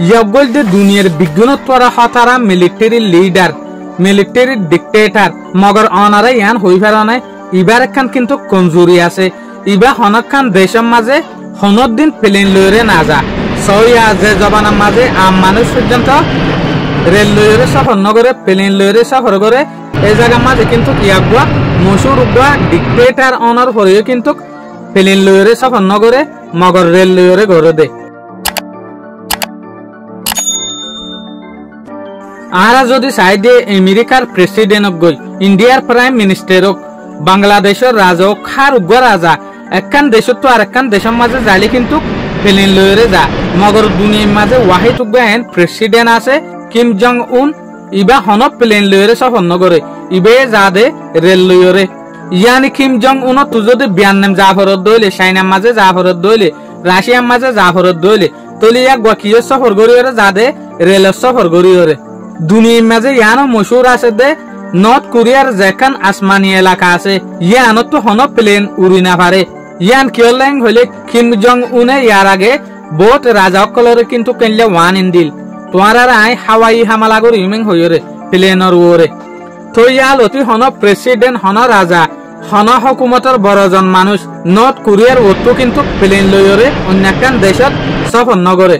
ইয়াগল যে দুনিয়ার বিজ্ঞানত্বরা হতারা military leader military dictator মগর অনারা ইয়ান হই ফেরানে ইবার একখান কিন্তু কমজোরি আছে ইবা হনখান দেশের মাঝে হনর দিন প্লেন লইরে না যা সইয়া যে জবানের মাঝে আম মানুষ পর্যন্ত রেল লইরে সফর নগরে প্লেন লইরে সফর করে এই জায়গার মাঝে কিন্তু ইয়াগুয়া মশুর উগুয়া ডিক্টেটর অনার হরিও কিন্তু প্লেন লইরে সফর নগরে মগর রেল লইরে গড়ে দে আরা যদি সাইডে আমেরিকার প্রেসিডেন্ট গই ইন্ডিয়ার প্রাইম মিনিস্টার বাংলাদেশের রাজা খার উগুয়া রাজা একখান দেশ তো আর একখান দেশের মাঝে যাইলে কিন্তু প্লেন লইরে যা মগর দুনিয়ার মাঝে ওয়াহিদ উগুয়া প্রেসিডেন্ট আছে কিম জং উন ইবা হন প্লেন লইরে সফর নগরে ইবে যা দে রেল লইরে ইয়ানি কিম জং উন তু যদি ভিয়েতনাম জাফরত দইলে চাইনার মাঝে জাফরত দইলে রাশিয়ার মাঝে জাফরত দইলে তলি এক গকিয়ে সফর গরিয়রে যা দে রেল সফর গরিয়রে দুনিয়ার মাঝে ইয়ানো মশুর আছে দে নর্থ কোরিয়ার যেখান আসমানি এলাকা আছে ইয়ানো তো হন প্লেন উড়ি না পারে ইয়ান কিয়লেং হইলে কিম জং উনে ইয়ার আগে বহুত রাজা সকলরে কিন্তু কেনলে ওয়ান ইন্দিল তোমার আর আই হাওয়াই হামালাগর ইমিং হইরে প্লেনর ওরে তো ইয়াল অতি হন প্রেসিডেন্ট হন রাজা হন হকুমতর বড়জন মানুষ নর্থ কোরিয়ার ওতো কিন্তু প্লেন লইরে অন্য একখান দেশত সফর নগরে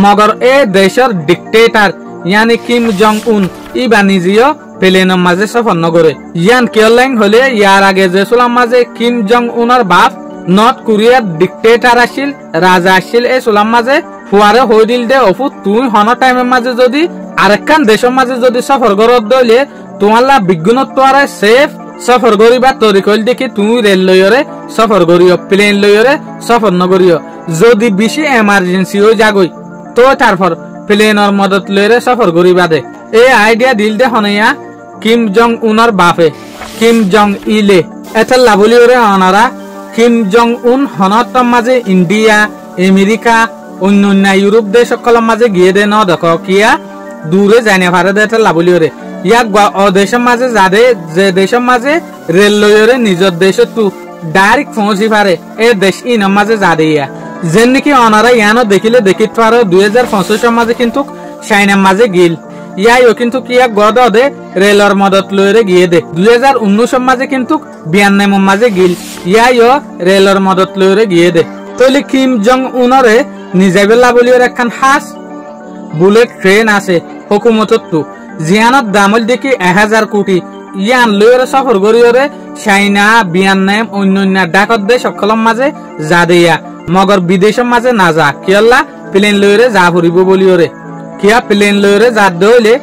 মগর এ দেশের ডিক্টেটর ইয়ানি কিম জং উন ইবা নিজেও প্লেনের মাঝে সফর নগরে ইয়ান কেলেং হলে ইয়ার আগে যে সুলাম মাঝে কিম জং উনার বাপ নর্থ কোরিয়ার ডিক্টেটর আসিল রাজা আসিল এই সুলাম মাঝে ফুয়ারে হই দিল দে অফু তুই হন টাইমের মাঝে যদি আরেকখান দেশের মাঝে যদি সফর করত দইলে তোমার বিজ্ঞানত আরে সেফ সফর করিবা তরি কইল দেখি তুমি রেল লইরে সফর করিও প্লেন লইরে সফর নগরিও যদি বেশি এমার্জেন্সি হয়ে যাগই তো তারপর প্লেনের মদত লইরে সফর করিবা দে এই আইডিয়া দিল দে হনইয়া কিম জং উনার বাপে কিম জং ইলে এতেল লাবলিওরে অনারা কিম জং উন হনতম মাঝে ইন্ডিয়া আমেরিকা অন্যান্য ইউরোপ দেশ সকলের মাঝে গিয়ে দে ন দেখো কিয়া দূরে জানে পারে দে এতেল লাবলিওরে ইয়াক দেশের মাঝে যাদে যে দেশের মাঝে রেল লইরে নিজের দেশে তু ডাইরেক্ট পৌঁছি পারে এ দেশ ইনের মাঝে যাদে ইয়া যেন নাকি অনারা ইয়ানো দেখিলে দেখিত পারে 2025 মাঝে কিন্তু চাইনার মাঝে গিল ইয়াইও কিন্তু কিয়া গদ দে রেলর মদত লইরে গিয়ে দে 2019 মাঝে কিন্তু ভিয়েতনামের মাঝে গিল ইয়াইও রেলর মদত লইরে গিয়ে দে তইলে কিম জং উনরে নিজাবেলা বলিওর একখান হাস বুলেট ট্রেন আছে হুকুমতত তু জিয়ানত দামল দেখি 1000 কোটি ইয়ান লইরে সফর গরিয়রে চাইনা ভিয়েতনাম অন্যান্য ডাকত দেশ সকলের মাঝে যা দেয়া মগর বিদেশের মাঝে না যা কিয়াল্লা প্লেন লইরে যা ফুরিব বলিওরে কিয়া প্লেন লইরে যা দইলে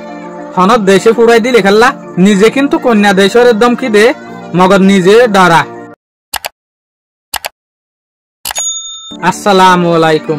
হনত দেশে ফুরাই দিলে খেললা নিজে কিন্তু কন্যা দেশের একদম কি দে মগর নিজে ডরা। আসসালামু আলাইকুম।